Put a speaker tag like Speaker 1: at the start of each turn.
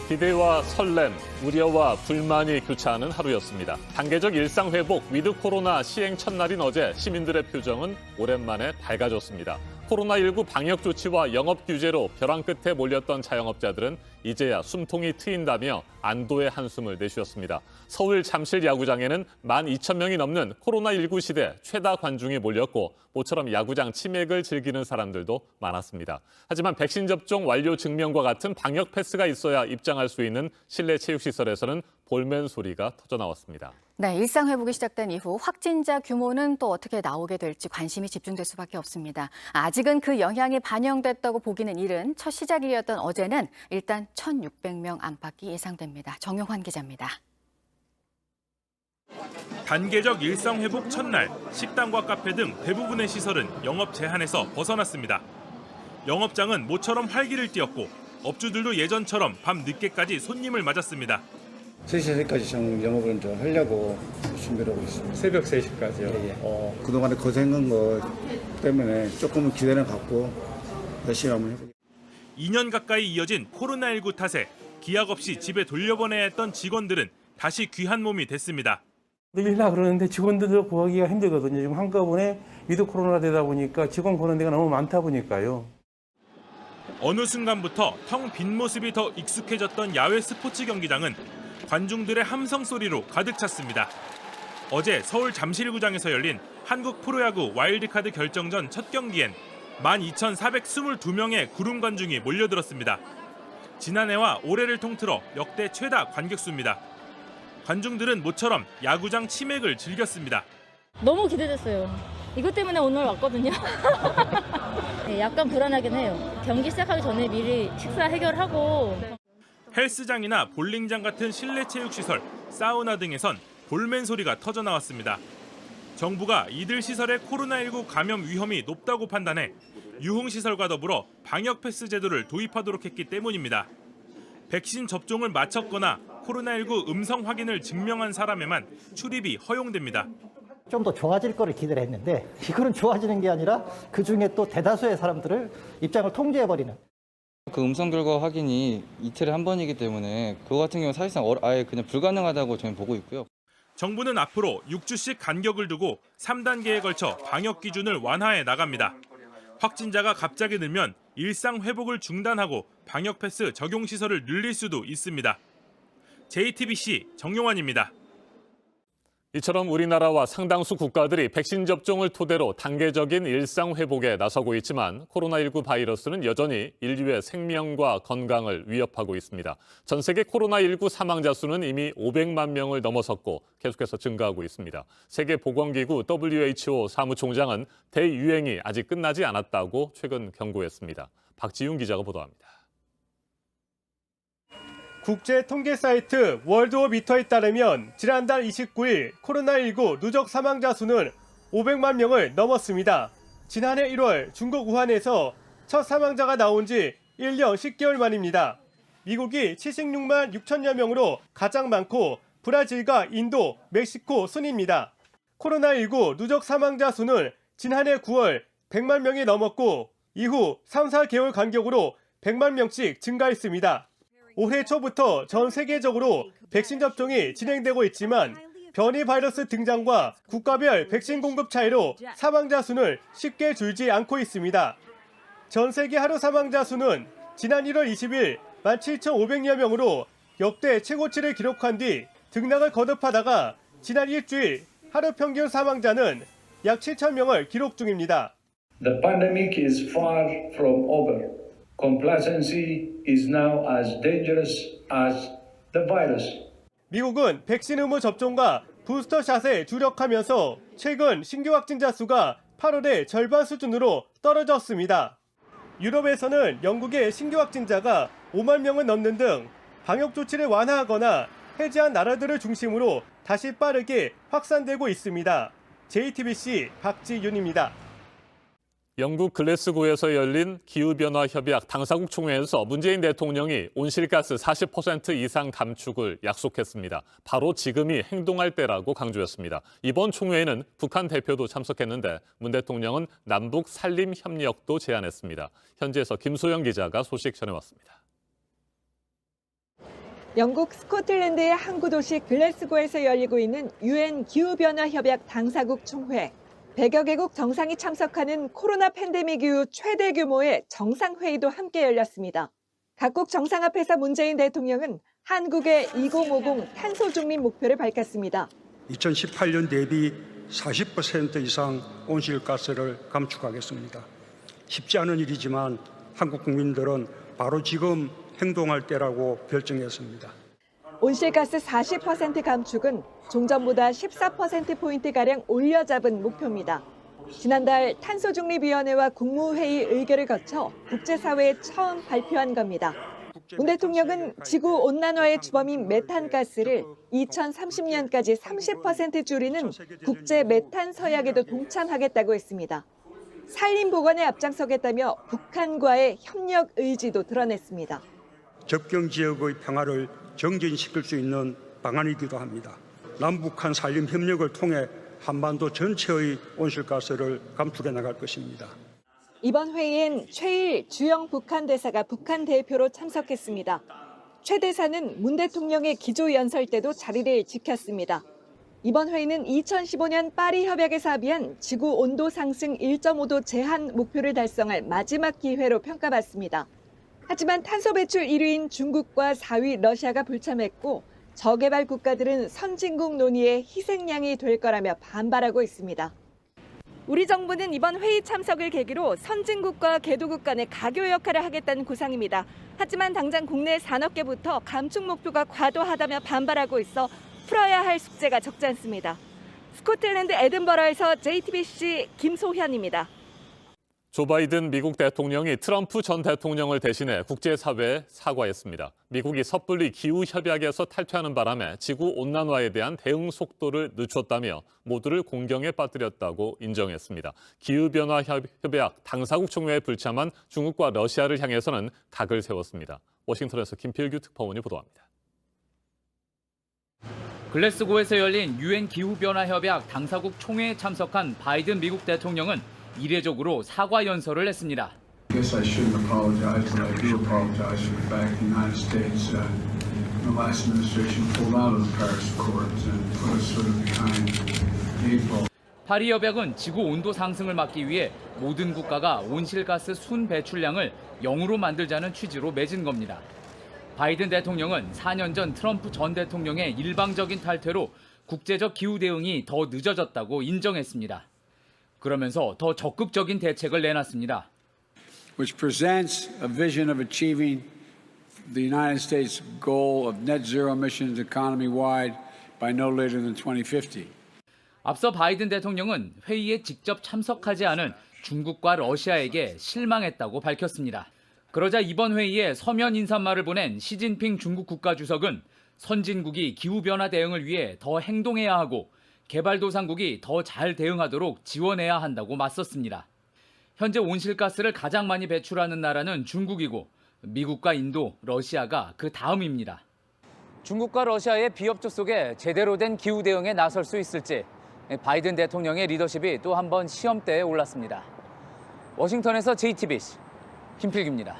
Speaker 1: 기대와 설렘, 우려와 불만이 교차하는 하루였습니다. 단계적 일상 회복, 위드 코로나 시행 첫날인 어제 시민들의 표정은 오랜만에 밝아졌습니다. 코로나19 방역 조치와 영업 규제로 벼랑 끝에 몰렸던 자영업자들은 이제야 숨통이 트인다며 안도의 한숨을 내쉬었습니다. 서울 잠실 야구장에는 12,000명이 넘는 코로나19 시대 최다 관중이 몰렸고 모처럼 야구장 치맥을 즐기는 사람들도 많았습니다. 하지만 백신 접종 완료 증명과 같은 방역 패스가 있어야 입장할 수 있는 실내 체육시설에서는 볼멘 소리가 터져나왔습니다.
Speaker 2: 네, 일상 회복이 시작된 이후 확진자 규모는 또 어떻게 나오게 될지 관심이 집중될 수밖에 없습니다. 아직은 그 영향이 반영됐다고 보기는 이른 첫 시작일이었던 어제는 일단 1,600명 안팎이 예상됩니다. 정용환 기자입니다.
Speaker 3: 단계적 일상 회복 첫날, 식당과 카페 등 대부분의 시설은 영업 제한에서 벗어났습니다. 영업장은 모처럼 활기를 띠었고 업주들도 예전처럼 밤 늦게까지 손님을 맞았습니다.
Speaker 4: 3시, 4시까지 영업을 좀 하려고 준비를 하고 있습니다.
Speaker 5: 새벽 3시까지요?
Speaker 4: 예. 그동안에 고생한 거 때문에 조금은 기대는 갖고 열심히 한번 해보겠습니다.
Speaker 3: 2년 가까이 이어진 코로나19 탓에 기약 없이 집에 돌려보내야 했던 직원들은 다시 귀한 몸이 됐습니다.
Speaker 5: 늘리려고 그러는데 직원들도 구하기가 힘들거든요. 지금 한꺼번에 위드 코로나 되다 보니까 직원 구하는 데가 너무 많다 보니까요.
Speaker 3: 어느 순간부터 텅 빈 모습이 더 익숙해졌던 야외 스포츠 경기장은 관중들의 함성 소리로 가득 찼습니다. 어제 서울 잠실구장에서 열린 한국 프로야구 와일드카드 결정전 첫 경기엔 12,422명의 구름 관중이 몰려들었습니다. 지난해와 올해를 통틀어 역대 최다 관객수입니다. 관중들은 모처럼 야구장 치맥을 즐겼습니다.
Speaker 6: 너무 기대됐어요. 이것 때문에 오늘 왔거든요. 네, 약간 불안하긴 해요. 경기 시작하기 전에 미리 식사 해결하고.
Speaker 3: 헬스장이나 볼링장 같은 실내 체육시설, 사우나 등에선 볼멘 소리가 터져나왔습니다. 정부가 이들 시설의 코로나19 감염 위험이 높다고 판단해 유흥시설과 더불어 방역 패스 제도를 도입하도록 했기 때문입니다. 백신 접종을 마쳤거나 코로나19 음성 확인을 증명한 사람에만 출입이 허용됩니다.
Speaker 7: 좀 더 좋아질 거를 기대를 했는데 이거는 좋아지는 게 아니라 그중에 또 대다수의 사람들을 입장을 통제해버리는.
Speaker 8: 그 음성 결과 확인이 이틀에 한 번이기 때문에 그거 같은 경우는 사실상 아예 그냥 불가능하다고 저는 보고 있고요.
Speaker 3: 정부는 앞으로 6주씩 간격을 두고 3단계에 걸쳐 방역 기준을 완화해 나갑니다. 확진자가 갑자기 늘면 일상 회복을 중단하고 방역 패스 적용 시설을 늘릴 수도 있습니다. JTBC 정용환입니다.
Speaker 1: 이처럼 우리나라와 상당수 국가들이 백신 접종을 토대로 단계적인 일상 회복에 나서고 있지만 코로나19 바이러스는 여전히 인류의 생명과 건강을 위협하고 있습니다. 전 세계 코로나19 사망자 수는 이미 500만 명을 넘어섰고 계속해서 증가하고 있습니다. 세계보건기구 WHO 사무총장은 대유행이 아직 끝나지 않았다고 최근 경고했습니다. 박지윤 기자가 보도합니다.
Speaker 9: 국제 통계 사이트 월드오미터에 따르면 지난달 29일 코로나19 누적 사망자 수는 500만 명을 넘었습니다. 지난해 1월 중국 우한에서 첫 사망자가 나온 지 1년 10개월 만입니다. 미국이 76만 6천여 명으로 가장 많고 브라질과 인도, 멕시코 순입니다. 코로나19 누적 사망자 수는 지난해 9월 100만 명이 넘었고 이후 3, 4개월 간격으로 100만 명씩 증가했습니다. 올해 초부터 전 세계적으로 백신 접종이 진행되고 있지만 변이 바이러스 등장과 국가별 백신 공급 차이로 사망자 수는 쉽게 줄지 않고 있습니다. 전 세계 하루 사망자 수는 지난 1월 20일 17,500여 명으로 역대 최고치를 기록한 뒤 등락을 거듭하다가 지난 일주일 하루 평균 사망자는 약 7,000명을 기록 중입니다.
Speaker 10: The pandemic is far from over. Complacency is now as dangerous as the virus.
Speaker 9: 미국은 백신 의무 접종과 부스터샷에 주력하면서 최근 신규 확진자 수가 8월의 절반 수준으로 떨어졌습니다. 유럽에서는 영국의 신규 확진자가 5만 명을 넘는 등 방역 조치를 완화하거나 해제한 나라들을 중심으로 다시 빠르게 확산되고 있습니다. JTBC 박지윤입니다.
Speaker 1: 영국 글래스고에서 열린 기후변화 협약 당사국 총회에서 문재인 대통령이 온실가스 40% 이상 감축을 약속했습니다. 바로 지금이 행동할 때라고 강조했습니다. 이번 총회에는 북한 대표도 참석했는데 문 대통령은 남북 산림 협력도 제안했습니다. 현지에서 김소영 기자가 소식 전해왔습니다.
Speaker 11: 영국 스코틀랜드의 항구 도시 글래스고에서 열리고 있는 유엔 기후변화협약 당사국 총회. 100여 개국 정상이 참석하는 코로나 팬데믹 이후 최대 규모의 정상회의도 함께 열렸습니다. 각국 정상 앞에서 문재인 대통령은 한국의 2050 탄소 중립 목표를 밝혔습니다.
Speaker 12: 2018년 대비 40% 이상 온실가스를 감축하겠습니다. 쉽지 않은 일이지만 한국 국민들은 바로 지금 행동할 때라고 결정했습니다.
Speaker 11: 온실가스 40% 감축은 종전보다 14%포인트가량 올려잡은 목표입니다. 지난달 탄소중립위원회와 국무회의 의결을 거쳐 국제사회에 처음 발표한 겁니다. 문 대통령은 지구온난화의 주범인 메탄가스를 2030년까지 30% 줄이는 국제 메탄 서약에도 동참하겠다고 했습니다. 산림보건에 앞장서겠다며 북한과의 협력 의지도 드러냈습니다.
Speaker 12: 접경 지역의 평화를 정진시킬 수 있는 방안이기도 합니다. 남북한 산림 협력을 통해 한반도 전체의 온실가스를 감축해 나갈 것입니다.
Speaker 11: 이번 회의엔 최일 주영 북한 대사가 북한 대표로 참석했습니다. 최 대사는 문 대통령의 기조연설 때도 자리를 지켰습니다. 이번 회의는 2015년 파리 협약에서 합의한 지구 온도 상승 1.5도 제한 목표를 달성할 마지막 기회로 평가받습니다. 하지만 탄소 배출 1위인 중국과 4위 러시아가 불참했고 저개발 국가들은 선진국 논의의 희생양이 될 거라며 반발하고 있습니다. 우리 정부는 이번 회의 참석을 계기로 선진국과 개도국 간의 가교 역할을 하겠다는 구상입니다. 하지만 당장 국내 산업계부터 감축 목표가 과도하다며 반발하고 있어 풀어야 할 숙제가 적지 않습니다. 스코틀랜드 에든버러에서 JTBC 김소현입니다.
Speaker 1: 조 바이든 미국 대통령이 트럼프 전 대통령을 대신해 국제사회에 사과했습니다. 미국이 섣불리 기후협약에서 탈퇴하는 바람에 지구온난화에 대한 대응 속도를 늦췄다며 모두를 공경에 빠뜨렸다고 인정했습니다. 기후변화협약 당사국 총회에 불참한 중국과 러시아를 향해서는 각을 세웠습니다. 워싱턴에서 김필규 특파원이 보도합니다.
Speaker 13: 글래스고에서 열린 유엔 기후변화협약 당사국 총회에 참석한 바이든 미국 대통령은 이례적으로 사과 연설을 했습니다.
Speaker 14: I guess I shouldn't apologize, but I do apologize for the fact the United States, the last administration pulled out of the Paris Accords and put us sort of behind the eight ball.
Speaker 13: 파리 협약은 지구 온도 상승을 막기 위해 모든 국가가 온실가스 순 배출량을 0으로 만들자는 취지로 맺은 겁니다. 바이든 대통령은 4년 전 트럼프 전 대통령의 일방적인 탈퇴로 국제적 기후 대응이 더 늦어졌다고 인정했습니다. 그러면서 더 적극적인 대책을 내놨습니다.
Speaker 14: Which presents a vision of achieving the United States goal of net zero emissions economy-wide by no later than 2050.
Speaker 13: 앞서 바이든 대통령은 회의에 직접 참석하지 않은 중국과 러시아에게 실망했다고 밝혔습니다. 그러자 이번 회의에 서면 인사말을 보낸 시진핑 중국 국가주석은 선진국이 기후변화 대응을 위해 더 행동해야 하고 개발도상국이 더 잘 대응하도록 지원해야 한다고 맞섰습니다. 현재 온실가스를 가장 많이 배출하는 나라는 중국이고 미국과 인도, 러시아가 그 다음입니다. 중국과 러시아의 비협조 속에 제대로 된 기후 대응에 나설 수 있을지 바이든 대통령의 리더십이 또 한 번 시험대에 올랐습니다. 워싱턴에서 JTBC 김필규입니다.